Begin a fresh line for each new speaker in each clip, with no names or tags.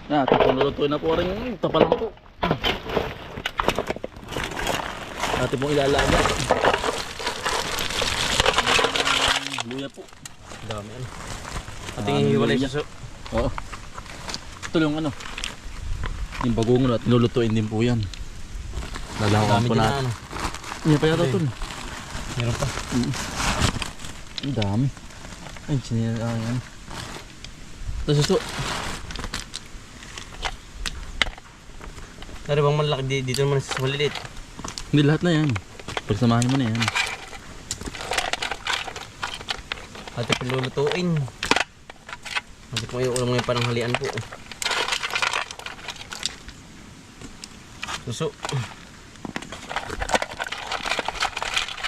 Yan, nulutuin na po rin. Tapa lang po. Atin pong ilalaga. Luya po.
Dami ano. Ating hiwalay suso.
Oo. Ito yung ano. Yung bagungon at nilulutuin din po yan. Lalawan po natin. Hindi pa yata ito.
Meron pa.
Ang dami. Ay, yan. Ito suso.
Dari bang malaki dito naman sa maliliit?
Hindi lahat na yan. Pagsamahin mo na yan.
Ate pilulutuin. Ate po yung ulam ngayon pananghalian po. Suso.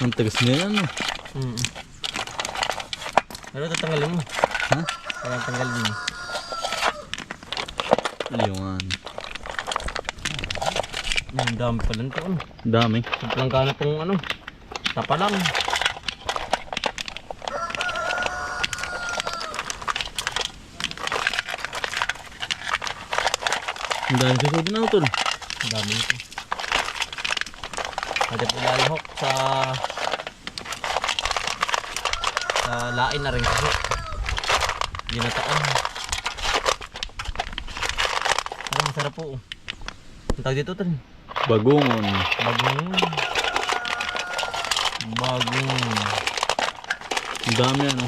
Ang tagas niya yan.
Ano tatanggalin mo?
Ha?
Parang tanggalin mo.
Liwangan.
Ang dami pala nito ano.
Dami.
Sobrang gana pong ano. Tapa lang.
Ang dami susunod na ito.
Ang dami nito. Pwede po lalahok sa lain na rin kasi. Ginataan. Parang masarap po. Ang tawag dito ito rin.
Bagungon.
Bagong.
Ang dami ano.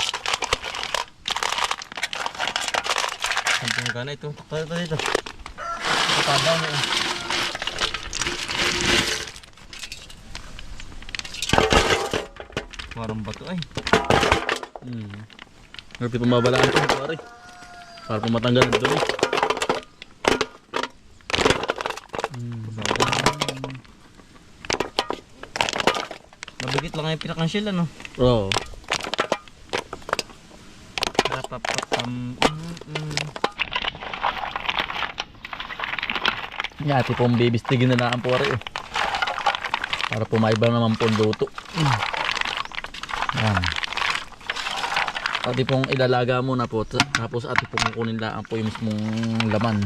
Sampung gana ito. Ito dito. Tabang mo. Parang bato ay.
Ngerti pemabalaan ito pare. Para po matanggal ito eh.
Mabigit lang yung pinakansel ano.
Oo. Yati pong bibistigin na lang po rin. Para po maiba naman po luto. Yan. Ati pong ilalaga muna po. Tapos ati pong kukunin lang po yung mismong laman.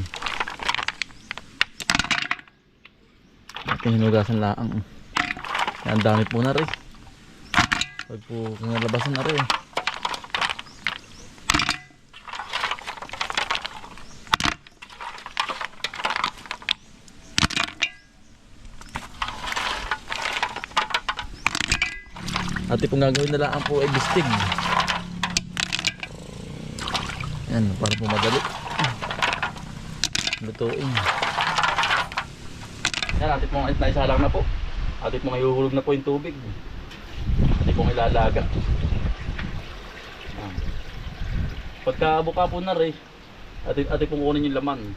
Ating hinugasan lang. Yan, dami po na rin. Pag po nalabasan na rin. Ati pong gagawin na lang po ay bistig. Yan, para po madali. Lutuin. Yan, ati pong naisalang na po. Ati pong ihuhulog na po yung tubig. Ati pong ilalaga. Yan. Pagka buka po na rin, ati pong kunin yung laman.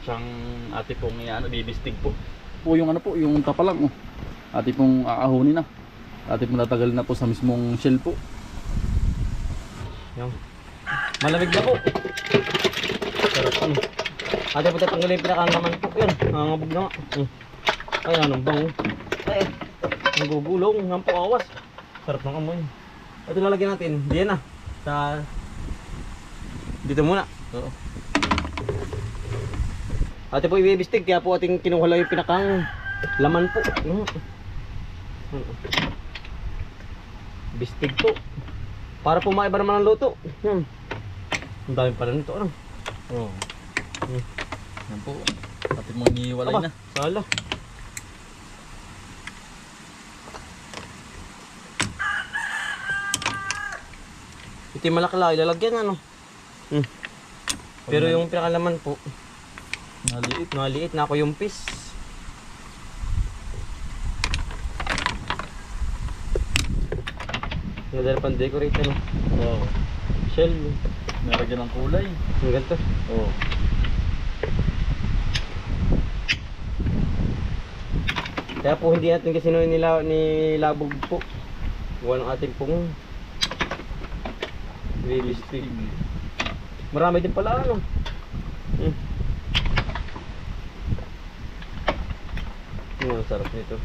Siyang ati pong bibistig po. Po yung ano po, yung tapa lang. Oh. Ati pong aahunin na. Ati pong natagal na po sa mismong shell po.
Yan. Malamig na po. Sarap ano. Ate po tatanggalin yung pinakalaman po. Yan. Nangangabog na nga. Ay, anong bango. Ay, nagugulong. Yan po awas. Sarap ng amoy. Ito lalagyan natin. Diyan na. Dito muna. Oo. Ate po ibibistig. Kaya po ating kinuha lang yung pinakang laman po. Bistig po. Para po maiba naman ang luto. Yan. Ang dami pala nito. Ano?
Oo. Yan po. Ati mo iniwalay na.
Sala. Ito yung malakala. Ilalagyan ano. Pero yung pinakalaman po. Maliit na ako yung piece. Nadala pang decorate ano.
Oo.
Shell.
Naragyan ng kulay.
Ang ganito.
Oo.
Kaya po hindi natin kasi nilabog po. Gawa ng ating pong realistic. Marami din pala ano. Ang sarap nito.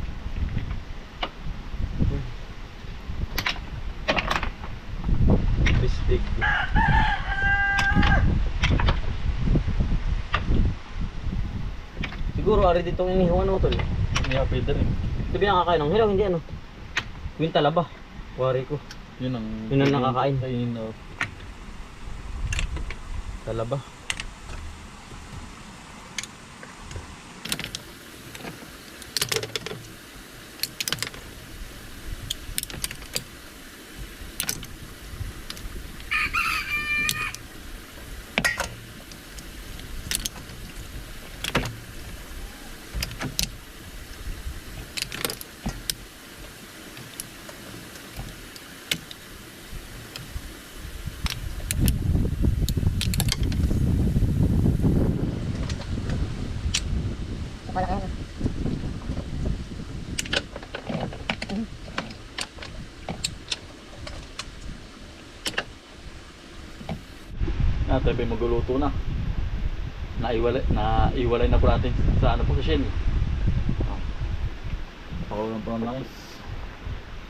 Bistig. Siguro ari ditong inihawan mo tol.
Hindi nga pwede rin.
Ito binakakain ng hilaw, hindi ano. Yung talaba. Wari ko.
Yun ang
nakakain.
Kainin na. Talaba. Tayo pa magluluto na. Naiwalay na po natin sa ano po sa shell. Pakawalan po ng langis.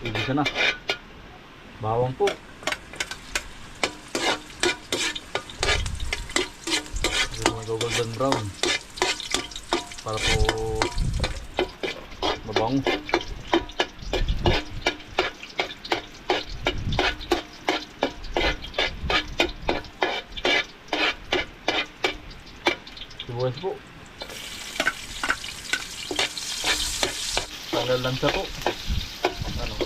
Igisa na. Bawang po. Golden brown. Para po mabango. Sibuyas po. Tanggal lansa po. Ano?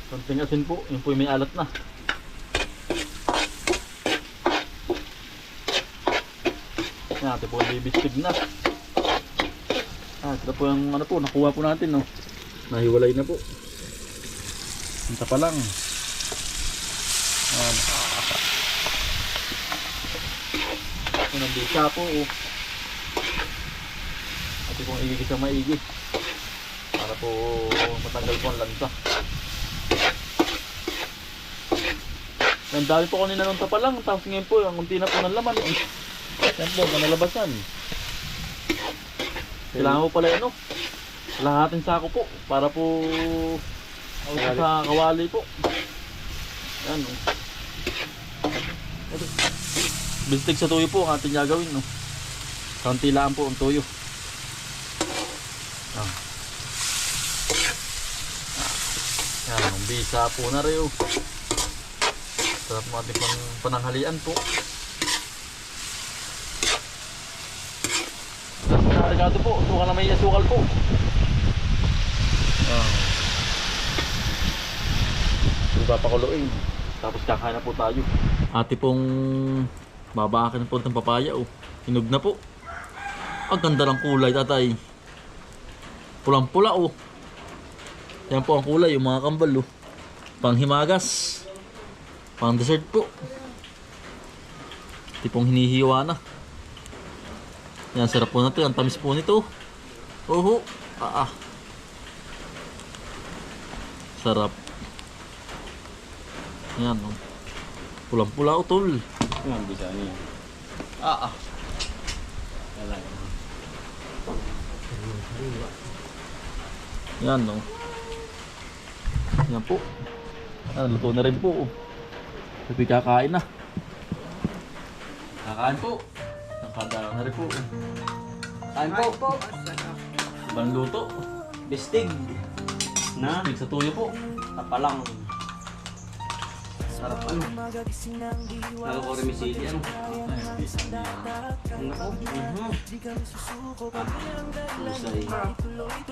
Konting asin po, yun po yung may alat na. Yan, ito po yung bibistig na. Ito po yung ano po, nakuha po natin, no. Nahiwalay na po. Ito pa lang. Yan. Ito ng bisa po, oh. Ito pong igigis ang maigi. Para po matanggal po ang lansa. Ang dami po kanina nung tapa lang, tapos ngayon po, ang unti na po ng laman. Yan po, kanalabasan. Kailangan po pala ano, lahating sako po, para po sa kawali po. Yan o. Bistig sa tuyo po ang ating gagawin. No? Kaunti lang po ang tuyo. Yan, ang bisa po na rin. Sarap mo ating pananghalian po. Narigado po, suka na may asukal po. Papakuluin. Tapos kakain na po tayo. Ate pong babakin po ng papaya. Oh. Hinog na po. Ang ganda ng kulay, tatay. Pulang pula oh. Yan po ang kulay, yung mga kambal oh. Panghimagas. Pang dessert po. Tipong hinihiwa na. Yan, sarap po natin. Ang tamis po nito. Oho. Sarap. Yan, oh. Pulang-pula o tol.
Yan, bisa niya.
Yan, oh. Yan po. Luto na rin po. Sabi kakain na. Kakain po. Nakadala na rin po.
Kain po.
Ibang luto.
Bistig. Na?
Bistig sa tuyo po.
Tapalang. Sarap ano. Lalo ko remisili ano. Ano po? Lusay.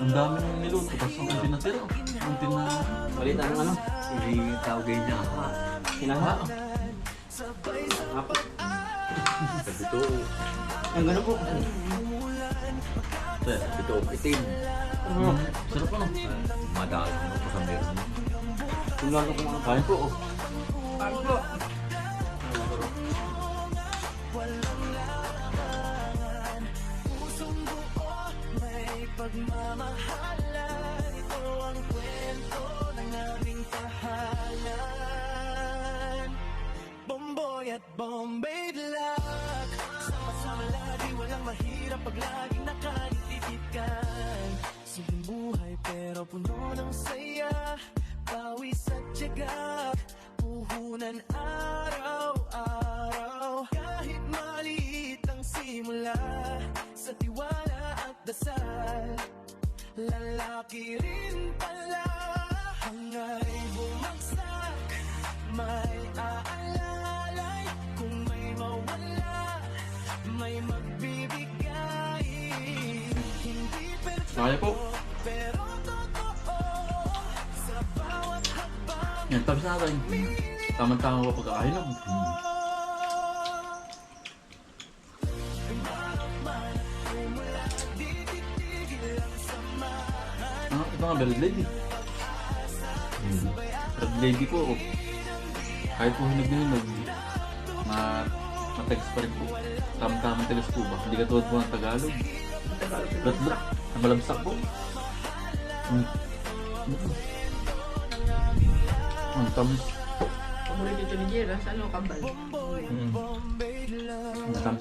Ang dami nang niluto. Tapos ang kunti na tira. Kunti na...
Balita ng ano? Hindi tawagay niya. Hinaha. Apo.
Ito.
Ang gano'n po.
Ito.
Itim.
Sarap ano.
Madal. Ano po sa meron? Kung lalo kung mga
Kain po.
kain po.
Pagmamahalan, ito ang kwento ng aming tahanan. Bombo tiyaga, puhunan araw-araw. Kahit maliit ang simula, sa tiwala at dasal, lalaki rin pala. Hanga'y bumagsak, may aalalay. Kung may mawala, may magbibigay. Hindi
Kaya po.
perfecto, pero totoo. Sa bawat hakbang
Yan, tapos natin. Tama-tama pa pagkakahinog. Ito nga, red lady. Red lady po. Kahit po hinog na hinog, matext pa rin po. Tama-tama text po ba? Hindi ka tulad po ng Tagalog. Lat-lat. Ang malamsak po. Ang tamis.
Paborito ito ni Jera, sa ano, kambal.
Bombay love.
Ang tamis.